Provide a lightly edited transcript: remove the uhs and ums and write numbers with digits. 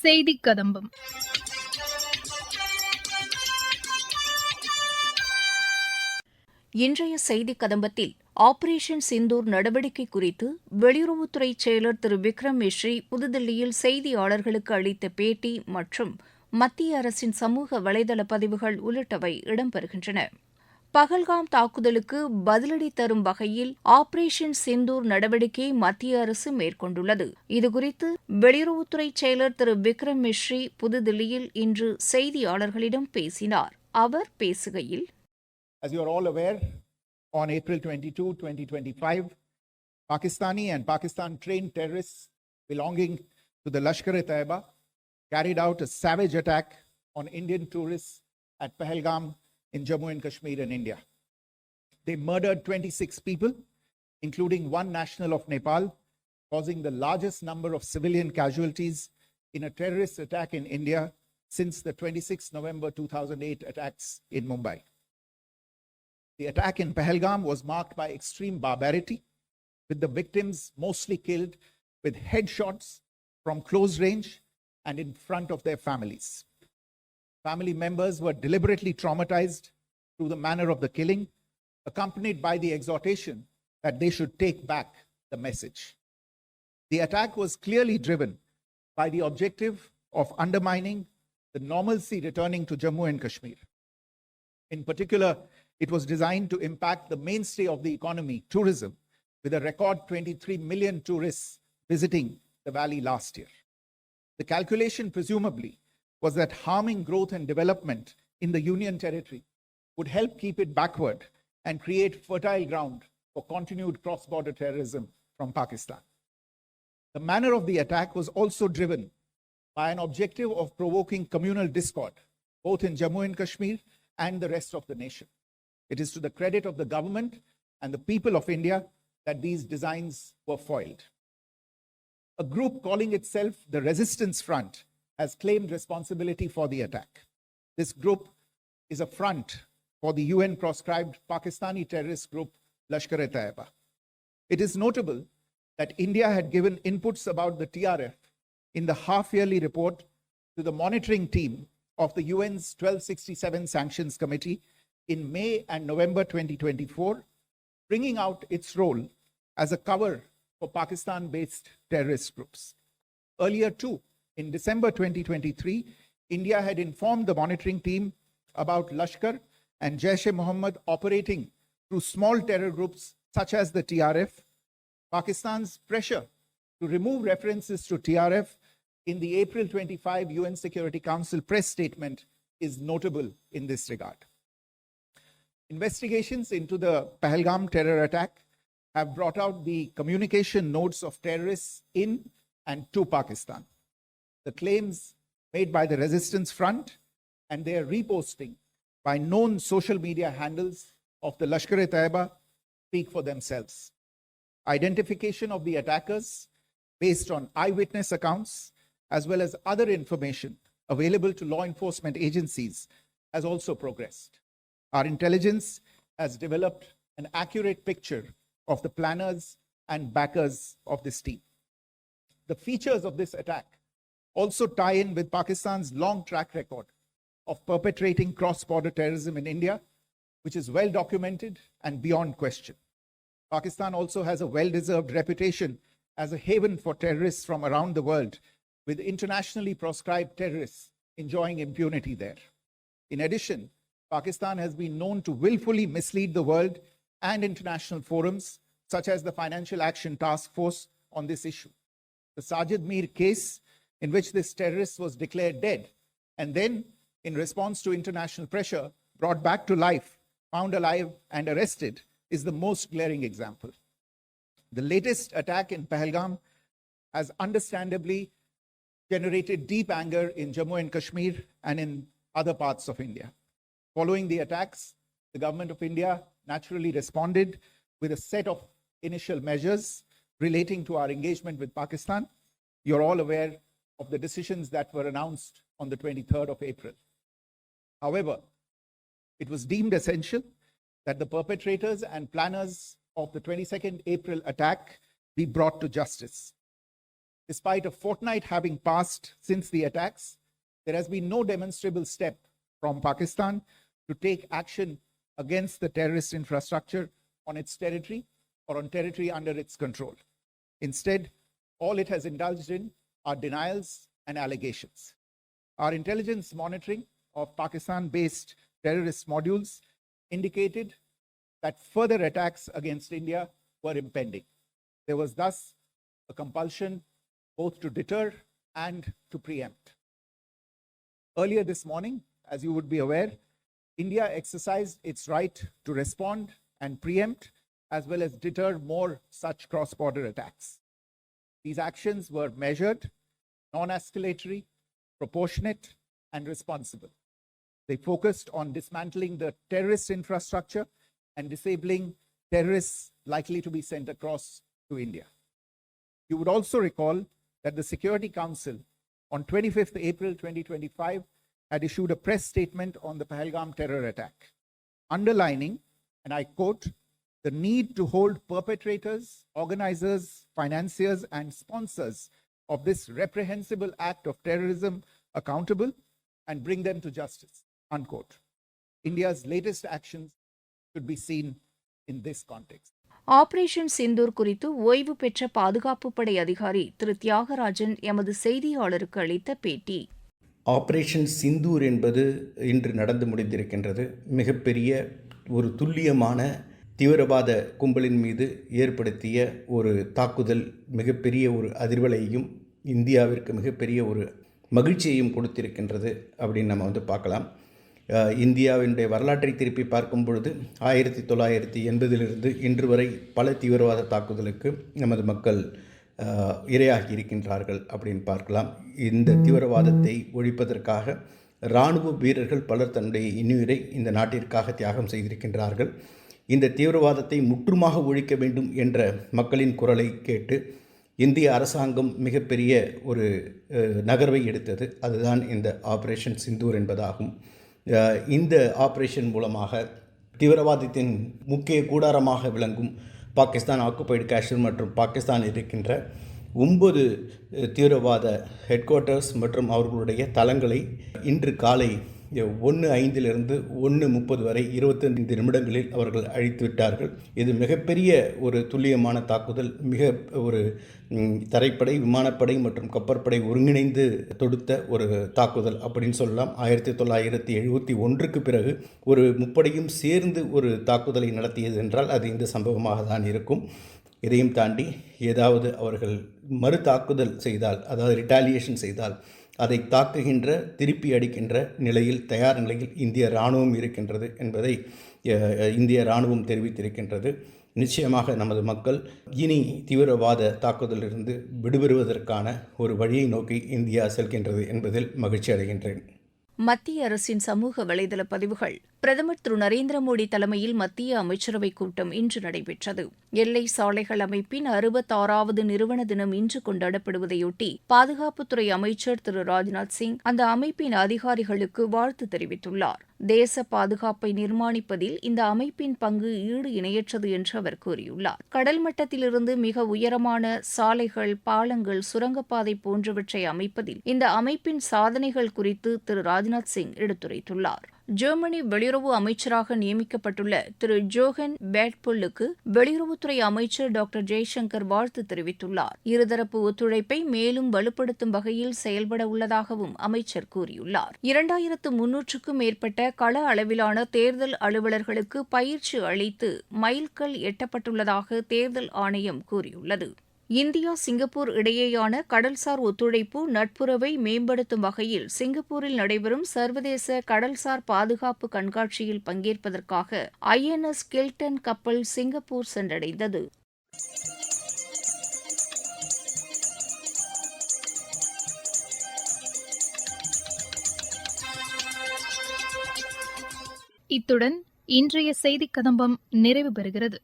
செய்திக் கதம்பம். இன்றைய செய்திக் கதம்பத்தில் ஆபரேஷன் சிந்தூர் நடவடிக்கை குறித்து வெளியுறவுத்துறை செயலர் திரு விக்ரம் மிஸ்ரி புதுதில்லியில் செய்தியாளர்களுக்கு அளித்த பேட்டி மற்றும் மத்திய அரசின் சமூக வலைதள பதிவுகள் உள்ளிட்டவை இடம்பெறுகின்றன. பகல்காம் தாக்குதலுக்கு பதிலடி தரும் வகையில் ஆபரேஷன் சிந்தூர் நடவடிக்கையை மத்திய அரசு மேற்கொண்டுள்ளது. இதுகுறித்து வெளியுறவுத்துறை செயலர் திரு விக்ரம் மிஸ்ரி புதுதில்லியில் இன்று செய்தியாளர்களிடம் பேசினார். அவர் பேசுகையில், As you are all aware, on April 22, 2025, Pakistani and Pakistan-trained terrorists belonging to the Lashkar-e-Taiba carried out a savage attack on Indian tourists at Pahalgam in Jammu and Kashmir in India. They murdered 26 people, including one national of Nepal, causing the largest number of civilian casualties in a terrorist attack in India since the 26 November 2008 attacks in Mumbai. The attack in Pahalgam was marked by extreme barbarity, with the victims mostly killed with headshots from close range and in front of their families. Family members were deliberately traumatized through the manner of the killing, accompanied by the exhortation that they should take back the message. The attack was clearly driven by the objective of undermining the normalcy returning to Jammu and Kashmir. In particular, it was designed to impact the mainstay of the economy, tourism, with a record 23 million tourists visiting the valley last year. The calculation, presumably, was that harming growth and development in the Union territory would help keep it backward and create fertile ground for continued cross-border terrorism from Pakistan. The manner of the attack was also driven by an objective of provoking communal discord, both in Jammu and Kashmir and the rest of the nation. It is to the credit of the government and the people of India that these designs were foiled. A group calling itself the Resistance Front has claimed responsibility for the attack. This group is a front for the UN-proscribed Pakistani terrorist group Lashkar-e-Taiba. It is notable that India had given inputs about the TRF in the half-yearly report to the monitoring team of the UN's 1267 Sanctions Committee in May and November 2024, bringing out its role as a cover for Pakistan-based terrorist groups. Earlier too, in December 2023, India had informed the monitoring team about Lashkar and Jaish-e-Mohammed operating through small terror groups such as the TRF. Pakistan's pressure to remove references to TRF in the April 25 UN Security Council press statement is notable in this regard. Investigations into the Pahalgam terror attack have brought out the communication notes of terrorists in and to Pakistan. The claims made by the Resistance Front and their reposting by known social media handles of the Lashkar-e-Taiba speak for themselves. Identification of the attackers based on eyewitness accounts as well as other information available to law enforcement agencies has also progressed. Our intelligence has developed an accurate picture of the planners and backers of this team. The features of this attack also tie in with Pakistan's long track record of perpetrating cross-border terrorism in India, which is well documented and beyond question. Pakistan also has a well-deserved reputation as a haven for terrorists from around the world, with internationally proscribed terrorists enjoying impunity there. In addition, Pakistan has been known to willfully mislead the world and international forums, such as the Financial Action Task Force, on this issue. The Sajid Mir case, in which this terrorist was declared dead and then, in response to international pressure, brought back to life, found alive and arrested, is the most glaring example. The latest attack in Pahalgam has understandably generated deep anger in Jammu and Kashmir and in other parts of India. Following the attacks, the government of India naturally responded with a set of initial measures relating to our engagement with Pakistan. You're all aware of the decisions that were announced on the 23rd of April. However, it was deemed essential that the perpetrators and planners of the 22nd April attack be brought to justice. Despite a fortnight having passed since the attacks, there has been no demonstrable step from Pakistan to take action against the terrorist infrastructure on its territory or on territory under its control. Instead, all it has indulged in are denials and allegations. Our intelligence monitoring of Pakistan-based terrorist modules indicated that further attacks against India were impending. There was thus a compulsion both to deter and to preempt. Earlier this morning, as you would be aware, India exercised its right to respond and preempt as well as deter more such cross-border attacks. These actions were measured, non-escalatory, proportionate, and responsible. They focused on dismantling the terrorist infrastructure and disabling terrorists likely to be sent across to India. You would also recall that the Security Council on 25th April 2025 had issued a press statement on the Pahalgam terror attack, underlining, and I quote, the need to hold perpetrators, organizers, financiers, and sponsors of this reprehensible act of terrorism accountable and bring them to justice, unquote. India's latest actions should be seen in this context. Operation Sindoor குறித்து ஓய்வு பெற்ற பாதுகாப்பு படை அதிகாரி திரு தியாகராஜன் எமது செய்தியாளருக்கு அளித்த பேட்டி. ஆபரேஷன் சிந்தூர் என்பது இன்று நடந்து முடிந்திருக்கின்றது. மிகப்பெரிய ஒரு துல்லியமான தீவிரவாத கும்பலின் மீது ஏற்படுத்திய ஒரு தாக்குதல் மிகப்பெரிய ஒரு அதிர்வலையையும் இந்தியாவிற்கு மிகப்பெரிய ஒரு மகிழ்ச்சியையும் கொடுத்திருக்கின்றது அப்படின்னு நம்ம பார்க்கலாம். இந்தியாவினுடைய வரலாற்றை திருப்பி பார்க்கும் பொழுது 1980 இன்று வரை பல தீவிரவாத தாக்குதலுக்கு நமது மக்கள் இரையாகி இருக்கின்றார்கள் அப்படின்னு பார்க்கலாம். இந்த தீவிரவாதத்தை ஒழிப்பதற்காக இராணுவ வீரர்கள் பலர் தன்னுடைய இன்னுயிரை இந்த நாட்டிற்காக தியாகம் செய்திருக்கின்றார்கள். இந்த தீவிரவாதத்தை முற்றுமாக ஒழிக்க வேண்டும் என்ற மக்களின் குரலை கேட்டு இந்திய அரசாங்கம் மிகப்பெரிய ஒரு நகர்வை எடுத்தது. அதுதான் இந்த ஆபரேஷன் சிந்தூர் என்பதாகும். இந்த ஆபரேஷன் மூலமாக தீவிரவாதத்தின் முக்கிய கூடாரமாக விளங்கும் பாகிஸ்தான் ஆக்குபைடு காஷ்மீர் மற்றும் பாகிஸ்தான் இருக்கின்ற 9 தீவிரவாத ஹெட் குவார்ட்டர்ஸ் மற்றும் அவர்களுடைய தளங்களை இன்று காலை 1:05 1:30 வரை 25 நிமிடங்களில் அவர்கள் அழித்து விட்டார்கள். இது மிகப்பெரிய ஒரு துல்லியமான தாக்குதல். மிக ஒரு தரைப்படை, விமானப்படை மற்றும் கப்பற்படை ஒருங்கிணைந்து தொடுத்த ஒரு தாக்குதல் அப்படின்னு சொல்லலாம். 1971க்கு பிறகு ஒரு முப்படையும் சேர்ந்து ஒரு தாக்குதலை நடத்தியது என்றால் அது இந்த சம்பவமாக தான் இருக்கும். இதையும் தாண்டி ஏதாவது அவர்கள் மறு தாக்குதல் செய்தால், அதாவது ரிட்டாலியேஷன் செய்தால், அதை தாக்குகின்ற, திருப்பி அடிக்கின்ற நிலையில், தயார் நிலையில் இந்திய இராணுவம் இருக்கின்றது என்பதை இந்திய இராணுவம் தெரிவித்திருக்கின்றது. நிச்சயமாக நமது மக்கள் இனி தீவிரவாத தாக்குதலிலிருந்து விடுபெறுவதற்கான ஒரு வழியை நோக்கி இந்தியா செல்கின்றது என்பதில் மகிழ்ச்சி அடைகின்றேன். மத்திய அரசின் சமூக வலைதள பதிவுகள். பிரதமர் திரு நரேந்திர மோடி தலைமையில் மத்திய அமைச்சரவைக் கூட்டம் இன்று நடைபெற்றது. எல்லை சாலைகள் அமைப்பின் 66வது நிறுவன தினம் இன்று கொண்டாடப்படுவதையொட்டி பாதுகாப்புத்துறை அமைச்சர் திரு ராஜ்நாத் சிங் அந்த அமைப்பின் அதிகாரிகளுக்கு வாழ்த்து தெரிவித்துள்ளார். தேச பாதுகாப்பை நிர்மாணிப்பதில் இந்த அமைப்பின் பங்கு ஈடு இணையற்றது என்று அவர் கூறியுள்ளார். கடல் மட்டத்திலிருந்து மிக உயரமான சாலைகள், பாலங்கள், சுரங்கப்பாதை போன்றவற்றை அமைப்பதில் இந்த அமைப்பின் சாதனைகள் குறித்து திரு ராஜ்நாத் சிங் எடுத்துரைத்துள்ளார். ஜெர்மனி வெளியுறவு அமைச்சராக நியமிக்கப்பட்டுள்ள திரு ஜோஹன் பேட்புல்லுக்கு வெளியுறவுத்துறை அமைச்சர் டாக்டர் ஜெய்சங்கர் வாழ்த்து தெரிவித்துள்ளார். இருதரப்பு ஒத்துழைப்பை மேலும் வலுப்படுத்தும் வகையில் செயல்பட உள்ளதாகவும் அமைச்சர் கூறியுள்ளார். 2300க்கும் மேற்பட்ட கள அளவிலான தேர்தல் அலுவலர்களுக்கு பயிற்சி அளித்து மைல்கல் எட்டப்பட்டுள்ளதாக தேர்தல் ஆணையம் கூறியுள்ளது. இந்தியா சிங்கப்பூர் இடையேயான கடல்சார் ஒத்துழைப்பு நட்புறவை மேம்படுத்தும் வகையில் சிங்கப்பூரில் நடைபெறும் சர்வதேச கடல்சார் பாதுகாப்பு கண்காட்சியில் பங்கேற்பதற்காக INS கில்டன் கப்பல் சிங்கப்பூர் சென்றடைந்தது. இத்துடன் இன்றைய செய்திக் கதம்பம் நிறைவு பெறுகிறது.